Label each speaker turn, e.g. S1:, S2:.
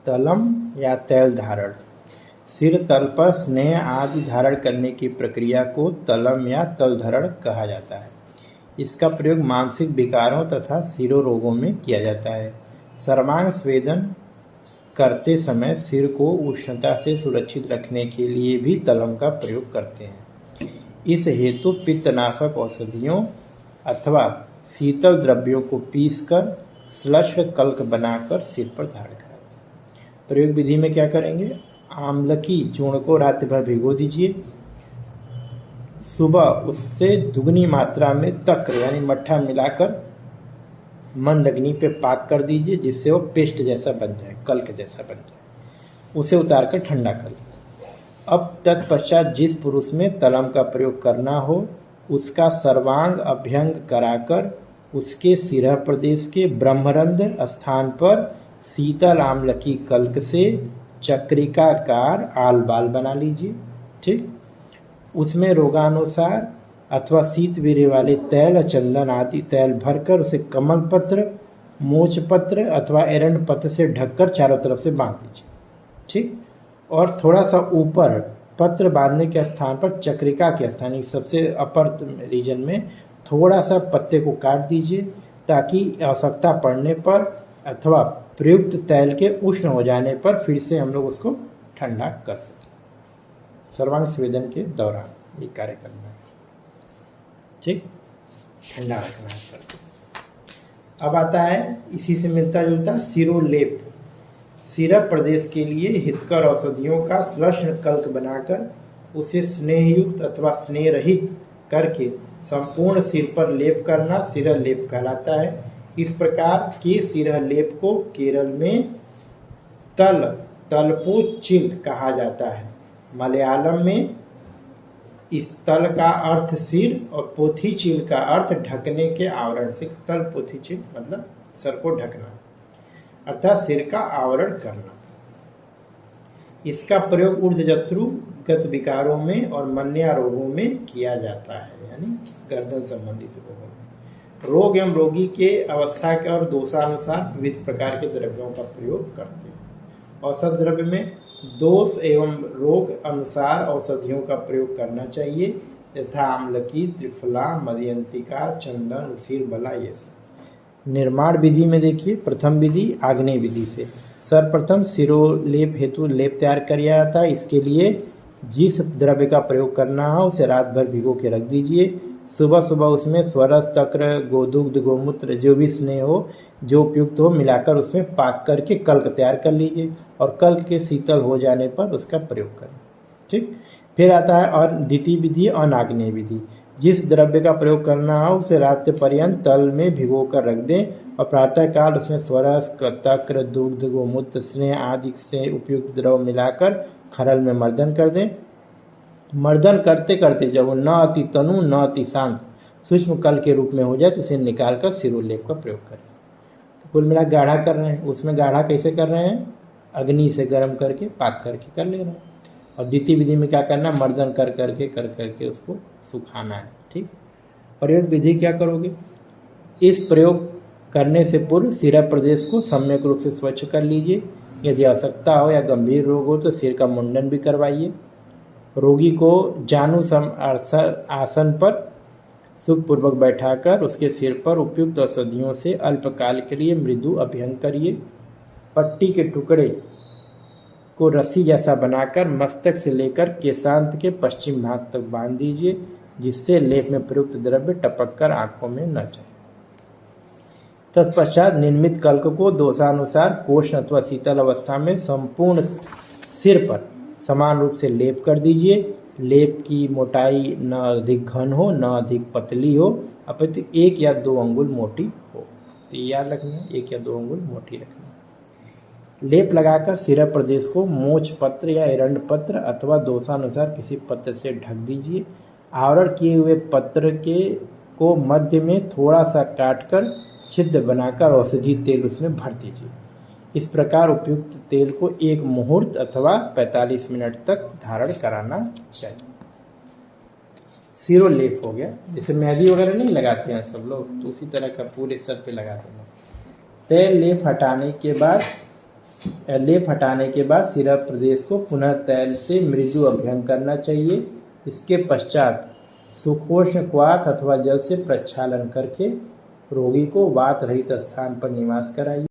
S1: तलम या तैल धारण। सिर तल पर स्नेह आदि धारण करने की प्रक्रिया को तलम या तल धारण कहा जाता है। इसका प्रयोग मानसिक विकारों तथा शिरोरोगों में किया जाता है। सर्वांग स्वेदन करते समय सिर को उष्णता से सुरक्षित रखने के लिए भी तलम का प्रयोग करते हैं। इस हेतु पित्तनाशक औषधियों अथवा शीतल द्रव्यों को पीसकर श्लष्ण कल्क बनाकर सिर पर धारण कराते हैं। प्रयोग विधि में क्या करेंगे? आमलकी चूर्ण को रात भर भिगो दीजिए। सुबह उससे दुगनी मात्रा में तक्र यानी मट्ठा मिलाकर मंद अग्नि पे पाक कर दीजिए, जिससे वो पेस्ट जैसा बन जाए, कल्क जैसा बन जाए। उसे उतार कर ठंडा कर लीजिए। अब तत्पश्चात जिस पुरुष में तलम का प्रयोग करना हो उसका सर्वांग अभ्यंग कराकर उसके सिरह प्रदेश के ब्रह्मरंध्र स्थान पर शीतल आमलकी कल्क से चक्रिकाकार आल बाल बना लीजिए। ठीक, उसमें रोगानुसार अथवा शीत वीर्य वाले तैल, चंदन आदि तैल भरकर उसे कमल पत्र, मोच पत्र अथवा एरंड पत्र से ढककर चारों तरफ से बांध दीजिए। ठीक, और थोड़ा सा ऊपर पत्र बांधने के स्थान पर चक्रिका के स्थान सबसे अपर रीजन में थोड़ा सा पत्ते को काट दीजिए, ताकि आवश्यकता पड़ने पर अथवा प्रयुक्त तैल के उष्ण हो जाने पर फिर से हम लोग उसको ठंडा कर सकें। सर्वांग स्वेदन के दौरान ये कार्य करना है। ठीक, ठंडा रखना है सर। अब आता है इसी से मिलता जुलता सिरोलेप। सिर प्रदेश के लिए हितकर औषधियों का श्लष्ण कल्क बनाकर उसे स्नेहयुक्त अथवा स्नेह रहित करके संपूर्ण सिर पर लेप करना सिर लेप कहलाता है। इस प्रकार के सिर लेप को केरल में तलपोचिल कहा जाता है। मलयालम में इस तल का अर्थ सिर और पोथीचिल का अर्थ ढकने के आवरण से, तल पोथीचिल मतलब सर को ढकना अर्थात सिर का आवरण करना। इसका प्रयोग ऊर्ध्वजत्रुगत विकारों में और मन्या रोगों में किया जाता है, यानी गर्दन संबंधित रोगों में। रोग एवं रोगी के अवस्था के और दोषानुसार विविध प्रकार के द्रव्यों का प्रयोग करते हैं। औषध द्रव्य में दोष एवं रोग अनुसार औषधियों का प्रयोग करना चाहिए, यथा आमलकी, त्रिफला, मदयंतिका, चंदन, उसीर बला, ये सब। निर्माण विधि में देखिए, प्रथम विधि आग्नेय विधि से सर्वप्रथम सिरोलेप हेतु लेप तैयार किया जाता है। इसके लिए जिस द्रव्य का प्रयोग करना हो उसे रात भर भिगो के रख दीजिए। सुबह सुबह उसमें स्वरस, तक्र, गोदुग्ध, गोमूत्र जो भी स्नेह हो, जो उपयुक्त हो, मिलाकर उसमें पाक करके कल्क तैयार कर लीजिए और कल्क के शीतल हो जाने पर उसका प्रयोग करें। ठीक, फिर आता है और द्वितीय विधि अनाग्नेय विधि। जिस द्रव्य का प्रयोग करना हो उसे रात पर्यंत तल में भिगो कर रख दें और प्रातःकाल उसमें स्वरस, तक्र, दुग्ध, गोमूत्र, स्नेह आदि से उपयुक्त द्रव मिलाकर खरल में मर्दन कर दें। मर्दन करते करते जब वो न अति तनु न अति शांत सूक्ष्म कल के रूप में हो जाए तो उसे निकालकर सिरोलेप का प्रयोग करें। तो कुल मिला गाढ़ा कर रहे हैं। उसमें गाढ़ा कैसे कर रहे हैं? अग्नि से गर्म करके पाक करके कर ले रहे हैं। और द्वितीय विधि में क्या करना? मर्दन कर करके उसको सुखाना है। ठीक, प्रयोग विधि क्या करोगे? इस प्रयोग करने से पूर्व सिर प्रदेश को सम्यक रूप से स्वच्छ कर लीजिए। यदि आवश्यकता हो या गंभीर रोग हो तो सिर का मुंडन भी करवाइए। रोगी को जानु सम आसन पर सुखपूर्वक बैठाकर उसके सिर पर उपयुक्त औषधियों से अल्पकाल के लिए मृदु अभ्यंग करिए। पट्टी के टुकड़े को रस्सी जैसा बनाकर मस्तक से लेकर केशांत के पश्चिम भाग तक बांध दीजिए, जिससे लेप में प्रयुक्त द्रव्य टपक कर आंखों में न जाए। तत्पश्चात निर्मित कल्क को दोषानुसार कोष्ण अथवा शीतल अवस्था में संपूर्ण सिर पर समान रूप से लेप कर दीजिए। लेप की मोटाई न अधिक घन हो न अधिक पतली हो, अपितु 1 या 2 अंगुल मोटी हो। तो याद रखना, 1 या 2 अंगुल मोटी रखना। लेप लगाकर सिर प्रदेश को मोच पत्र या एरंड पत्र अथवा दोषानुसार किसी पत्र से ढक दीजिए। आवरण किए हुए पत्र को मध्य में थोड़ा सा काटकर छिद्र बनाकर औषधि तेल उसमें भर दीजिए। इस प्रकार उपयुक्त तेल को 1 मुहूर्त अथवा 45 मिनट तक धारण कराना चाहिए। सिरोलेप हो गया। जैसे मेहंदी वगैरह नहीं लगाते हैं सब लोग, तो उसी तरह का पूरे सर पे लगा देना। तेल लेप हटाने के बाद लेप हटाने के बाद सिरा प्रदेश को पुनः तैल से मृदु अभ्यंग करना चाहिए। इसके पश्चात सुखोष्ण क्वाथ अथवा जल से प्रक्षालन करके रोगी को वात रहित स्थान पर निवास कराइए।